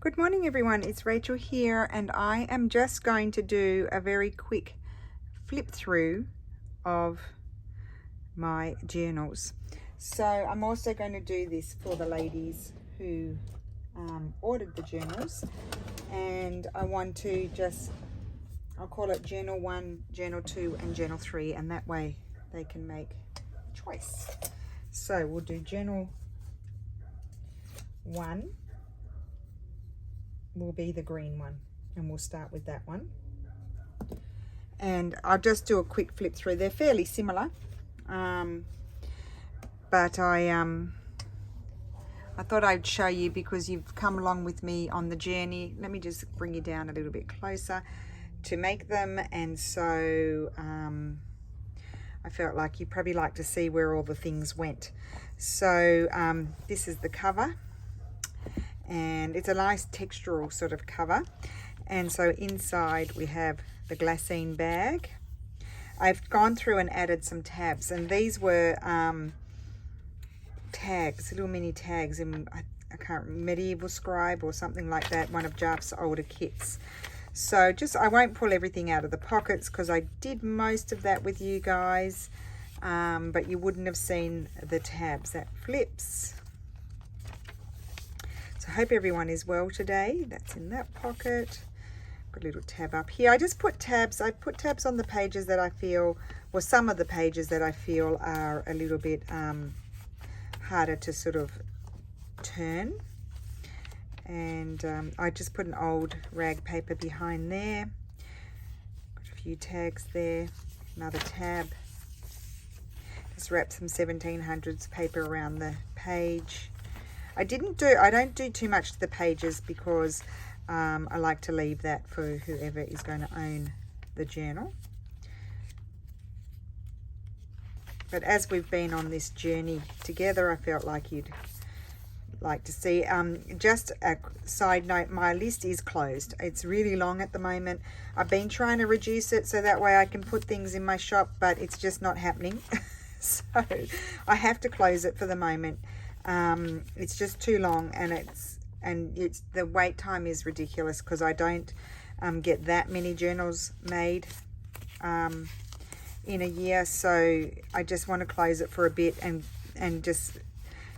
Good morning everyone, it's Rachel here and I am just going to do a very quick flip through of my journals. So I'm also going to do this for the ladies who ordered the journals, and I want to I'll call it journal 1, journal 2 and journal 3, and that way they can make a choice. So we'll do journal 1 will be the green one, and we'll start with that one. And I'll just do a quick flip through. They're fairly similar, but I thought I'd show you because you've come along with me on the journey. Let me just bring you down a little bit closer to make them, and so I felt like you'd probably like to see where all the things went. So this is the cover, and it's a nice textural sort of cover. And so inside we have the glassine bag. I've gone through and added some tabs, and these were tags, little mini tags in, I can't remember, Medieval Scribe or something like that, one of Jaf's older kits. So I won't pull everything out of the pockets because I did most of that with you guys, but you wouldn't have seen the tabs. That flips. So I hope everyone is well today. That's in that pocket. Got a little tab up here. I put tabs on the pages that I feel, or some of the pages that I feel are a little bit harder to sort of turn. And I just put an old rag paper behind there. Got a few tags there. Another tab. Just wrap some 1700s paper around the page. I don't do too much to the pages because I like to leave that for whoever is going to own the journal. But as we've been on this journey together, I felt like you'd like to see. Just a side note, my list is closed. It's really long at the moment. I've been trying to reduce it so that way I can put things in my shop, but it's just not happening. So I have to close it for the moment. It's just too long, and it's the wait time is ridiculous because I don't get that many journals made in a year. So I just want to close it for a bit and just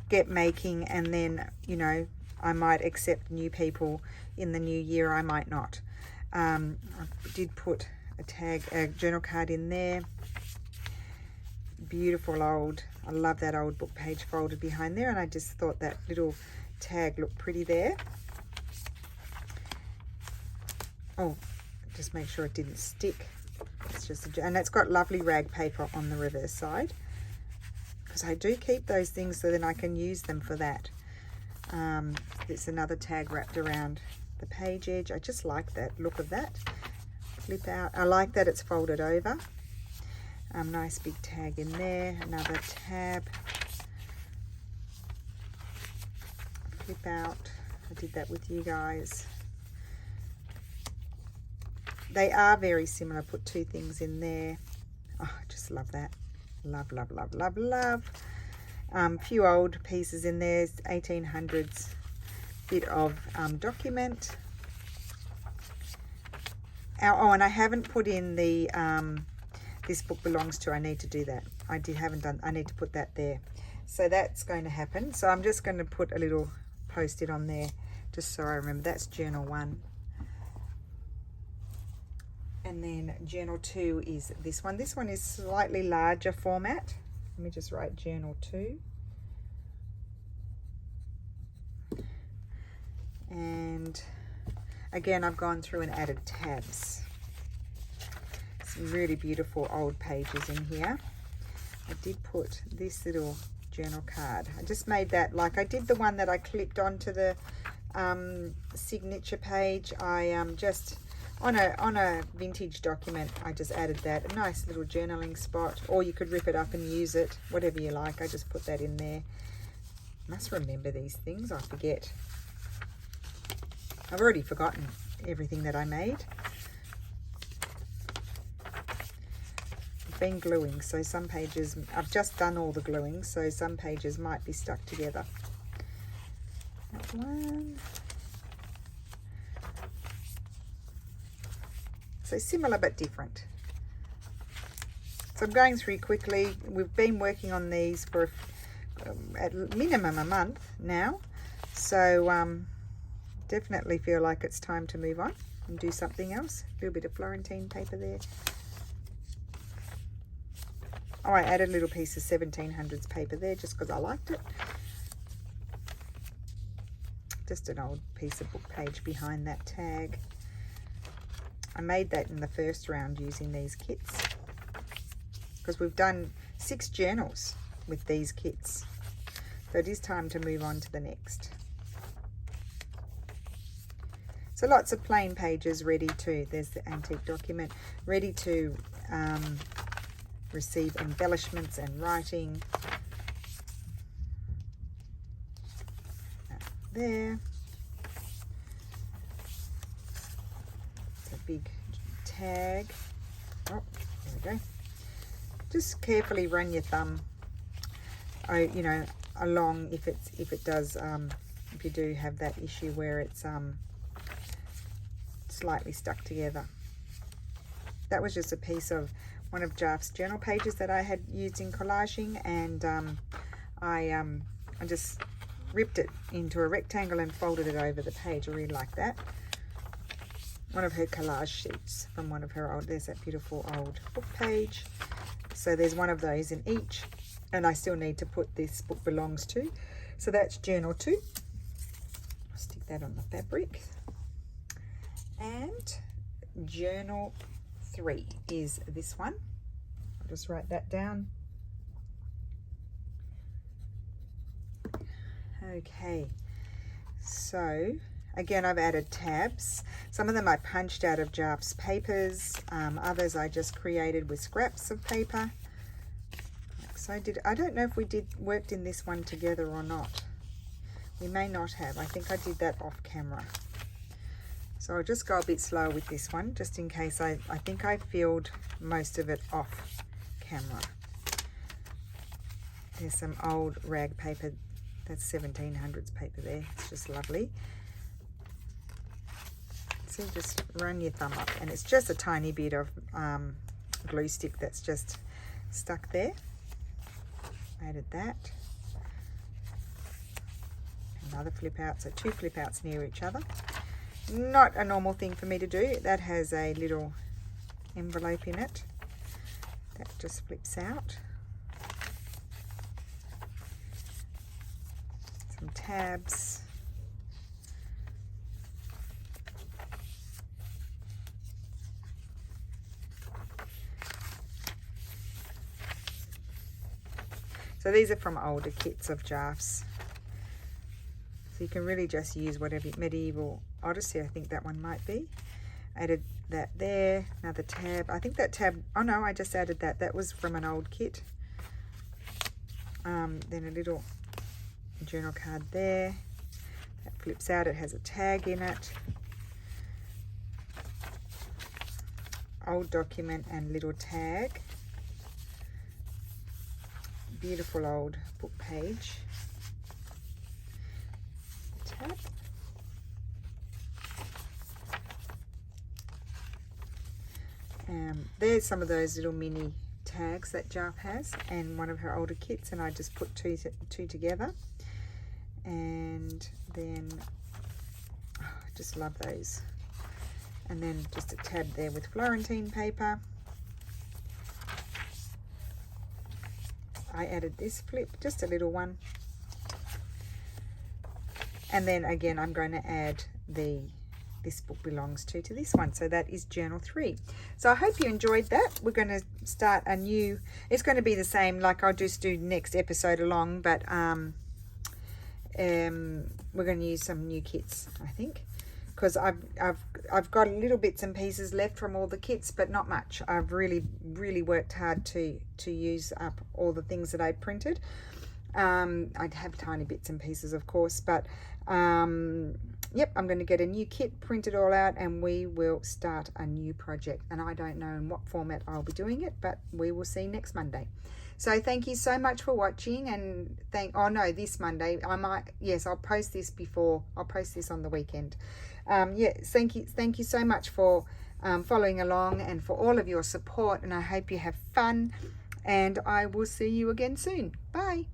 get making, and then, you know, I might accept new people in the new year, I might not. I did put a journal card in there. Beautiful old, I love that old book page folded behind there, and I just thought that little tag looked pretty there. Oh, just make sure it didn't stick. It's just and it's got lovely rag paper on the reverse side, because I do keep those things so then I can use them for that. There's another tag wrapped around the page edge. I just like that look of that. Flip out. I like that it's folded over. Nice big tag in there. Another tab. Flip out. I did that with you guys. They are very similar. Put two things in there. Oh, I just love that. Love, love, love, love, love. Few old pieces in there. 1800s bit of document. Oh, and I haven't put in the this book belongs to. I need to do that. I need to put that there. So that's going to happen. So I'm just going to put a little post-it on there just so I remember. That's journal 1. And then journal 2 is this one. This one is slightly larger format. Let me just write journal 2. And again, I've gone through and added tabs. Some really beautiful old pages in here. I did put this little journal card. I just made that like I did the one that I clipped onto the signature page. I just on a vintage document, I just added that. A nice little journaling spot, or you could rip it up and use it, whatever you like. I just put that in there. Must remember these things. I forget. I've already forgotten everything that I made. I've been gluing, so some pages, I've just done all the gluing, so some pages might be stuck together. That one. So similar but different. So I'm going through quickly. We've been working on these for at minimum a month now. So definitely feel like it's time to move on and do something else. A little bit of Florentine paper there. Oh, I added a little piece of 1700s paper there just because I liked it. Just an old piece of book page behind that tag. I made that in the first round using these kits because we've done 6 journals with these kits. So it is time to move on to the next. So lots of plain pages ready to, there's the antique document, ready to receive embellishments and writing. There. It's a big tag. Oh, there we go. Just carefully run your thumb, you know, along if it does, if you do have that issue where it's slightly stuck together. That was just a piece of one of Jaf's journal pages that I had used in collaging, and I just ripped it into a rectangle and folded it over the page. I really like that. One of her collage sheets from one of her old, there's that beautiful old book page. So there's one of those in each, and I still need to put this book belongs to. So that's journal 2. I'll stick that on the fabric. And journal 3 is this one. I'll just write that down. Okay, so again I've added tabs. Some of them I punched out of Jaf's papers, others I just created with scraps of paper. So I don't know if we worked in this one together or not. We may not have. I think I did that off camera. So I'll just go a bit slow with this one, just in case. I think I filled most of it off camera. There's some old rag paper. That's 1700s paper there. It's just lovely. So just run your thumb up, and it's just a tiny bit of glue stick that's just stuck there. Added that. Another flip out, so 2 flip outs near each other. Not a normal thing for me to do. That has a little envelope in it that just flips out. Some tabs. So these are from older kits of Jaf's. So you can really just use whatever. Medieval Odyssey, I think that one might be. Added that there. Another tab. I think that tab, oh no, I just added that. That was from an old kit. Then a little journal card there. That flips out. It has a tag in it. Old document and little tag. Beautiful old book page. Tab. There's some of those little mini tags that Jaf has, and one of her older kits, and I just put two together. And then I just love those. And then just a tab there with Florentine paper. I added this flip, just a little one. And then again, I'm going to add this book belongs to this one. So that is journal 3. So I hope you enjoyed that. We're going to start a new, it's going to be the same, like I'll just do next episode along, but we're going to use some new kits, I think, because I've got little bits and pieces left from all the kits, but not much. I've really worked hard to use up all the things that I printed. I'd have tiny bits and pieces, of course, but yep, I'm going to get a new kit, print it all out, and we will start a new project. And I don't know in what format I'll be doing it, but we will see next Monday. So thank you so much for watching, and oh no, this Monday I might, yes, I'll post this on the weekend. Yes, thank you so much for following along and for all of your support, and I hope you have fun, and I will see you again soon. Bye.